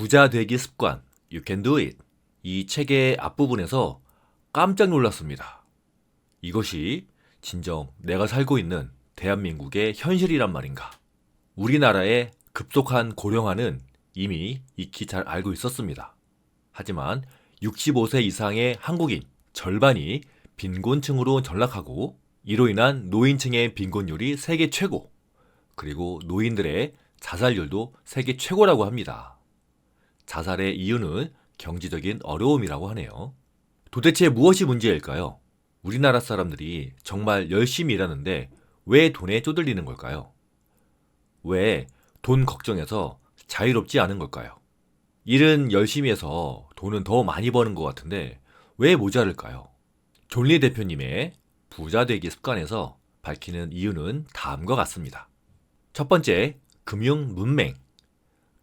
부자 되기 습관, You can do it. 이 책의 앞부분에서 깜짝 놀랐습니다. 이것이 진정 내가 살고 있는 대한민국의 현실이란 말인가. 우리나라의 급속한 고령화는 이미 익히 잘 알고 있었습니다. 하지만 65세 이상의 한국인 절반이 빈곤층으로 전락하고 이로 인한 노인층의 빈곤율이 세계 최고, 그리고 노인들의 자살률도 세계 최고라고 합니다. 자살의 이유는 경제적인 어려움이라고 하네요. 도대체 무엇이 문제일까요? 우리나라 사람들이 정말 열심히 일하는데 왜 돈에 쪼들리는 걸까요? 왜 돈 걱정해서 자유롭지 않은 걸까요? 일은 열심히 해서 돈은 더 많이 버는 것 같은데 왜 모자랄까요? 존 리 대표님의 부자 되기 습관에서 밝히는 이유는 다음과 같습니다. 첫 번째, 금융 문맹.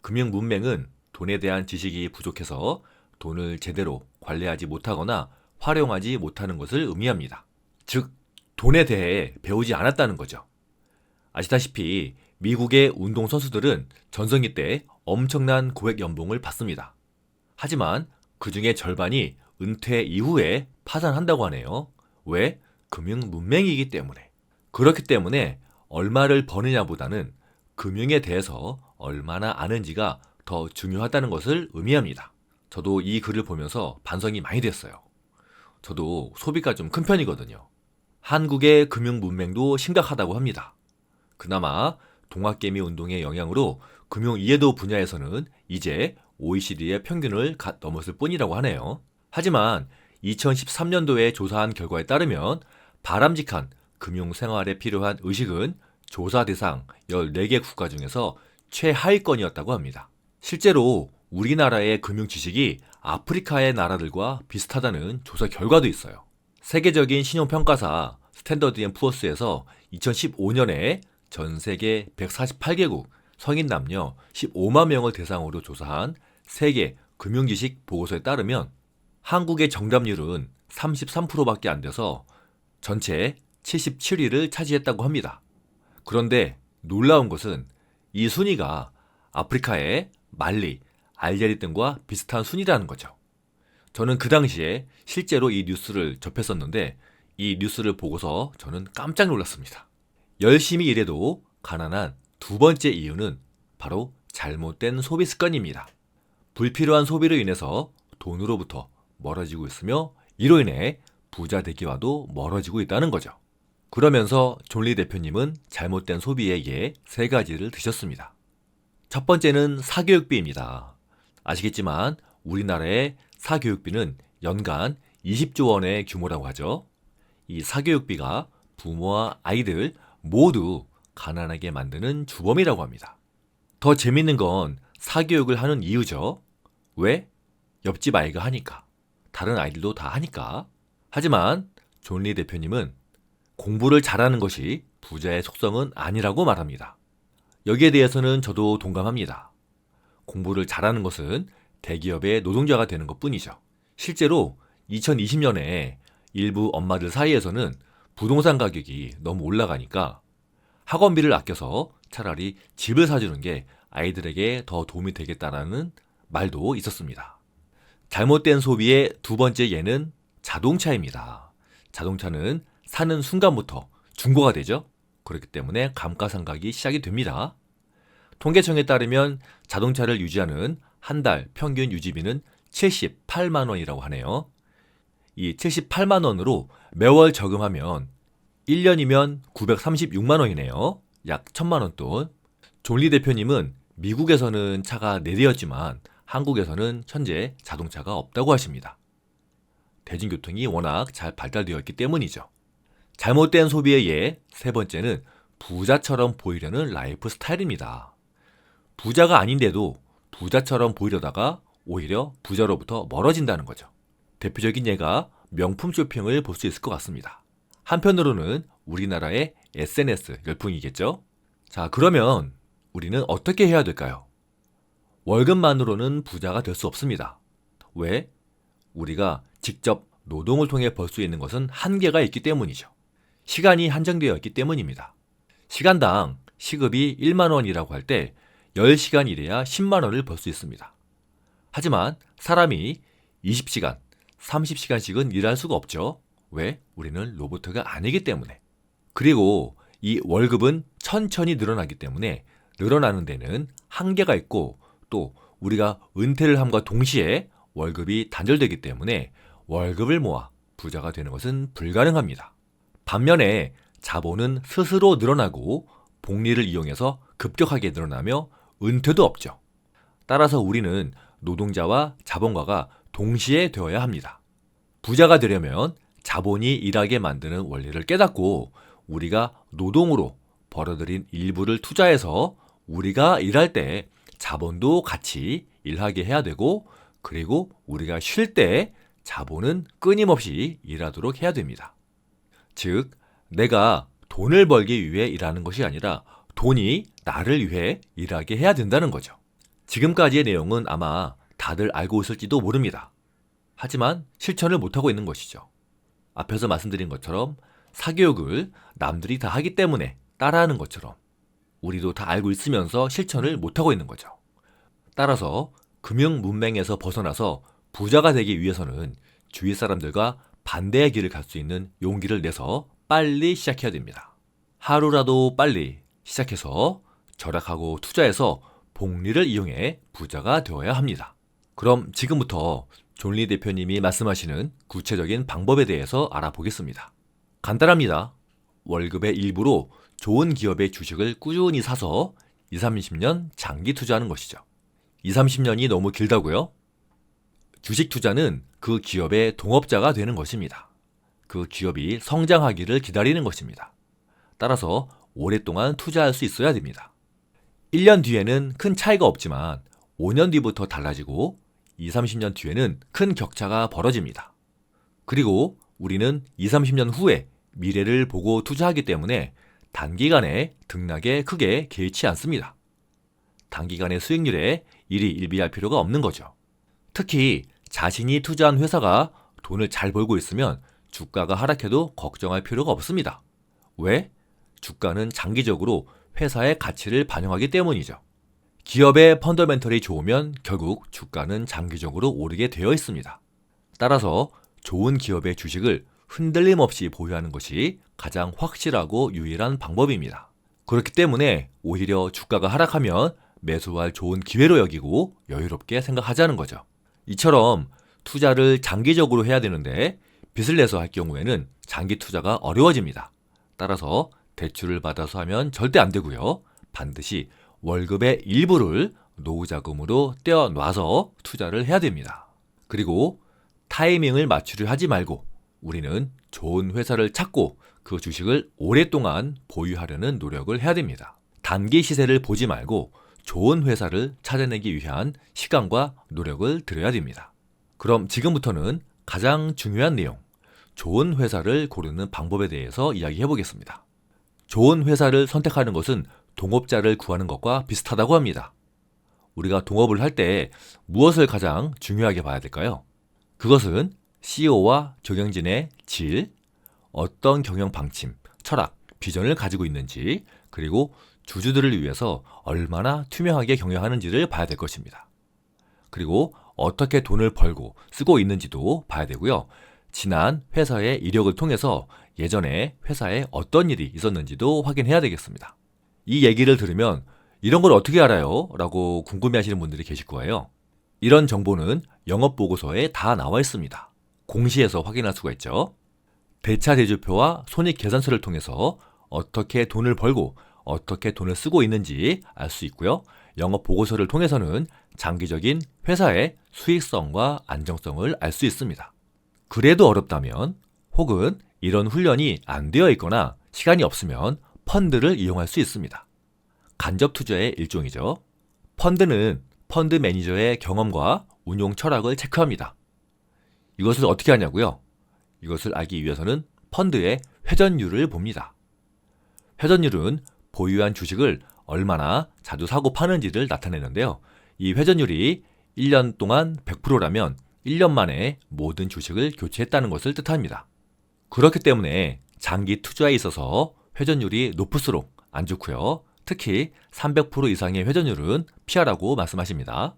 금융 문맹은 돈에 대한 지식이 부족해서 돈을 제대로 관리하지 못하거나 활용하지 못하는 것을 의미합니다. 즉, 돈에 대해 배우지 않았다는 거죠. 아시다시피 미국의 운동선수들은 전성기 때 엄청난 고액 연봉을 받습니다. 하지만 그 중에 절반이 은퇴 이후에 파산한다고 하네요. 왜? 금융 문맹이기 때문에. 그렇기 때문에 얼마를 버느냐보다는 금융에 대해서 얼마나 아는지가 더 중요하다는 것을 의미합니다. 저도 이 글을 보면서 반성이 많이 됐어요. 저도 소비가 좀 큰 편이거든요. 한국의 금융 문맹도 심각하다고 합니다. 그나마 동학개미 운동의 영향으로 금융 이해도 분야에서는 이제 OECD의 평균을 넘었을 뿐이라고 하네요. 하지만 2013년도에 조사한 결과에 따르면 바람직한 금융 생활에 필요한 의식은 조사 대상 14개 국가 중에서 최하위권이었다고 합니다. 실제로 우리나라의 금융 지식이 아프리카의 나라들과 비슷하다는 조사 결과도 있어요. 세계적인 신용평가사 스탠더드 앤 푸어스에서 2015년에 전 세계 148개국 성인 남녀 15만 명을 대상으로 조사한 세계 금융지식 보고서에 따르면 한국의 정답률은 33%밖에 안 돼서 전체 77위를 차지했다고 합니다. 그런데 놀라운 것은 이 순위가 아프리카의 말리, 알제리 등과 비슷한 순위라는 거죠. 저는 그 당시에 실제로 이 뉴스를 접했었는데 이 뉴스를 보고서 저는 깜짝 놀랐습니다. 열심히 일해도 가난한 두 번째 이유는 바로 잘못된 소비 습관입니다. 불필요한 소비로 인해서 돈으로부터 멀어지고 있으며 이로 인해 부자 되기와도 멀어지고 있다는 거죠. 그러면서 존 리 대표님은 잘못된 소비의 예 3가지를 드셨습니다. 첫 번째는 사교육비입니다. 아시겠지만 우리나라의 사교육비는 연간 20조 원의 규모라고 하죠. 이 사교육비가 부모와 아이들 모두 가난하게 만드는 주범이라고 합니다. 더 재밌는 건 사교육을 하는 이유죠. 왜? 옆집 아이가 하니까. 다른 아이들도 다 하니까. 하지만 존 리 대표님은 공부를 잘하는 것이 부자의 속성은 아니라고 말합니다. 여기에 대해서는 저도 동감합니다. 공부를 잘하는 것은 대기업의 노동자가 되는 것뿐이죠. 실제로 2020년에 일부 엄마들 사이에서는 부동산 가격이 너무 올라가니까 학원비를 아껴서 차라리 집을 사주는 게 아이들에게 더 도움이 되겠다라는 말도 있었습니다. 잘못된 소비의 두 번째 예는 자동차입니다. 자동차는 사는 순간부터 중고가 되죠. 그렇기 때문에 감가상각이 시작이 됩니다. 통계청에 따르면 자동차를 유지하는 한 달 평균 유지비는 78만 원이라고 하네요. 이 78만 원으로 매월 저금하면 1년이면 936만 원이네요. 약 1000만 원 돈. 존 리 대표님은 미국에서는 차가 4대였지만 한국에서는 현재 자동차가 없다고 하십니다. 대중교통이 워낙 잘 발달되어 있기 때문이죠. 잘못된 소비의 예, 세 번째는 부자처럼 보이려는 라이프 스타일입니다. 부자가 아닌데도 부자처럼 보이려다가 오히려 부자로부터 멀어진다는 거죠. 대표적인 예가 명품 쇼핑을 볼 수 있을 것 같습니다. 한편으로는 우리나라의 SNS 열풍이겠죠. 자, 그러면 우리는 어떻게 해야 될까요? 월급만으로는 부자가 될 수 없습니다. 왜? 우리가 직접 노동을 통해 벌 수 있는 것은 한계가 있기 때문이죠. 시간이 한정되어 있기 때문입니다. 시간당 시급이 1만 원이라고 할 때 10시간 일해야 10만 원을 벌 수 있습니다. 하지만 사람이 20시간, 30시간씩은 일할 수가 없죠. 왜? 우리는 로봇가 아니기 때문에. 그리고 이 월급은 천천히 늘어나기 때문에 늘어나는 데는 한계가 있고 또 우리가 은퇴를 함과 동시에 월급이 단절되기 때문에 월급을 모아 부자가 되는 것은 불가능합니다. 반면에 자본은 스스로 늘어나고 복리를 이용해서 급격하게 늘어나며 은퇴도 없죠. 따라서 우리는 노동자와 자본가가 동시에 되어야 합니다. 부자가 되려면 자본이 일하게 만드는 원리를 깨닫고 우리가 노동으로 벌어들인 일부를 투자해서 우리가 일할 때 자본도 같이 일하게 해야 되고 그리고 우리가 쉴 때 자본은 끊임없이 일하도록 해야 됩니다. 즉, 내가 돈을 벌기 위해 일하는 것이 아니라 돈이 나를 위해 일하게 해야 된다는 거죠. 지금까지의 내용은 아마 다들 알고 있을지도 모릅니다. 하지만 실천을 못하고 있는 것이죠. 앞에서 말씀드린 것처럼 사교육을 남들이 다 하기 때문에 따라하는 것처럼 우리도 다 알고 있으면서 실천을 못하고 있는 거죠. 따라서 금융 문맹에서 벗어나서 부자가 되기 위해서는 주위 사람들과 반대의 길을 갈 수 있는 용기를 내서 빨리 시작해야 됩니다. 하루라도 빨리 시작해서 절약하고 투자해서 복리를 이용해 부자가 되어야 합니다. 그럼 지금부터 존 리 대표님이 말씀하시는 구체적인 방법에 대해서 알아보겠습니다. 간단합니다. 월급의 일부로 좋은 기업의 주식을 꾸준히 사서 20, 30년 장기 투자하는 것이죠. 20, 30년이 너무 길다고요? 주식 투자는 그 기업의 동업자가 되는 것입니다. 그 기업이 성장하기를 기다리는 것입니다. 따라서 오랫동안 투자할 수 있어야 됩니다. 1년 뒤에는 큰 차이가 없지만 5년 뒤부터 달라지고 20, 30년 뒤에는 큰 격차가 벌어집니다. 그리고 우리는 20, 30년 후에 미래를 보고 투자하기 때문에 단기간에 등락에 크게 개의치 않습니다. 단기간의 수익률에 일희일비할 필요가 없는 거죠. 특히 자신이 투자한 회사가 돈을 잘 벌고 있으면 주가가 하락해도 걱정할 필요가 없습니다. 왜? 주가는 장기적으로 회사의 가치를 반영하기 때문이죠. 기업의 펀더멘털이 좋으면 결국 주가는 장기적으로 오르게 되어 있습니다. 따라서 좋은 기업의 주식을 흔들림 없이 보유하는 것이 가장 확실하고 유일한 방법입니다. 그렇기 때문에 오히려 주가가 하락하면 매수할 좋은 기회로 여기고 여유롭게 생각하자는 거죠. 이처럼 투자를 장기적으로 해야 되는데 빚을 내서 할 경우에는 장기 투자가 어려워집니다. 따라서 대출을 받아서 하면 절대 안 되고요. 반드시 월급의 일부를 노후자금으로 떼어놔서 투자를 해야 됩니다. 그리고 타이밍을 맞추려 하지 말고 우리는 좋은 회사를 찾고 그 주식을 오랫동안 보유하려는 노력을 해야 됩니다. 단기 시세를 보지 말고 좋은 회사를 찾아내기 위한 시간과 노력을 들여야 됩니다. 그럼 지금부터는 가장 중요한 내용, 좋은 회사를 고르는 방법에 대해서 이야기해 보겠습니다. 좋은 회사를 선택하는 것은 동업자를 구하는 것과 비슷하다고 합니다. 우리가 동업을 할 때 무엇을 가장 중요하게 봐야 될까요? 그것은 CEO와 경영진의 질, 어떤 경영 방침, 철학, 비전을 가지고 있는지, 그리고 주주들을 위해서 얼마나 투명하게 경영하는지를 봐야 될 것입니다. 그리고 어떻게 돈을 벌고 쓰고 있는지도 봐야 되고요. 지난 회사의 이력을 통해서 예전에 회사에 어떤 일이 있었는지도 확인해야 되겠습니다. 이 얘기를 들으면 이런 걸 어떻게 알아요? 라고 궁금해하시는 분들이 계실 거예요. 이런 정보는 영업보고서에 다 나와 있습니다. 공시에서 확인할 수가 있죠. 대차대조표와 손익계산서를 통해서 어떻게 돈을 벌고 어떻게 돈을 쓰고 있는지 알 수 있고요. 영업보고서를 통해서는 장기적인 회사의 수익성과 안정성을 알 수 있습니다. 그래도 어렵다면 혹은 이런 훈련이 안 되어 있거나 시간이 없으면 펀드를 이용할 수 있습니다. 간접 투자의 일종이죠. 펀드는 펀드 매니저의 경험과 운용 철학을 체크합니다. 이것을 어떻게 하냐고요? 이것을 알기 위해서는 펀드의 회전율을 봅니다. 회전율은 보유한 주식을 얼마나 자주 사고 파는지를 나타내는데요. 이 회전율이 1년 동안 100%라면 1년 만에 모든 주식을 교체했다는 것을 뜻합니다. 그렇기 때문에 장기 투자에 있어서 회전율이 높을수록 안 좋고요. 특히 300% 이상의 회전율은 피하라고 말씀하십니다.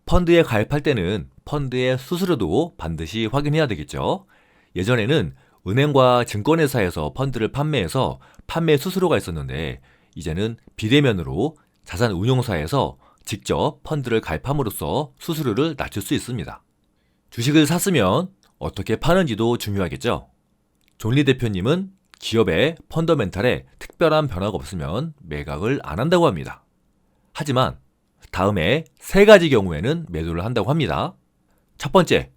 펀드에 가입할 때는 펀드의 수수료도 반드시 확인해야 되겠죠. 예전에는 은행과 증권회사에서 펀드를 판매해서 판매 수수료가 있었는데 이제는 비대면으로 자산운용사에서 직접 펀드를 가입함으로써 수수료를 낮출 수 있습니다. 주식을 샀으면 어떻게 파는지도 중요하겠죠. 존 리 대표님은 기업의 펀더멘탈에 특별한 변화가 없으면 매각을 안 한다고 합니다. 하지만 다음에 세 가지 경우에는 매도를 한다고 합니다. 첫 번째,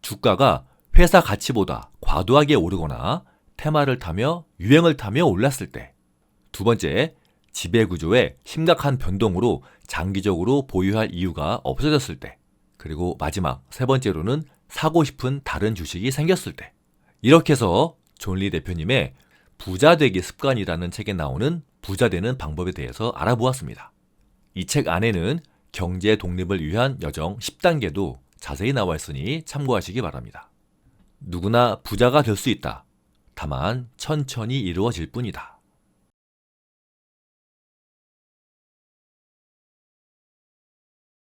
주가가 회사 가치보다 과도하게 오르거나 테마를 타며 유행을 타며 올랐을 때. 두 번째, 지배구조의 심각한 변동으로 장기적으로 보유할 이유가 없어졌을 때. 그리고 마지막 세 번째로는 사고 싶은 다른 주식이 생겼을 때. 이렇게 해서 존 리 대표님의 부자 되기 습관이라는 책에 나오는 부자 되는 방법에 대해서 알아보았습니다. 이 책 안에는 경제 독립을 위한 여정 10단계도 자세히 나와 있으니 참고하시기 바랍니다. 누구나 부자가 될 수 있다. 다만 천천히 이루어질 뿐이다.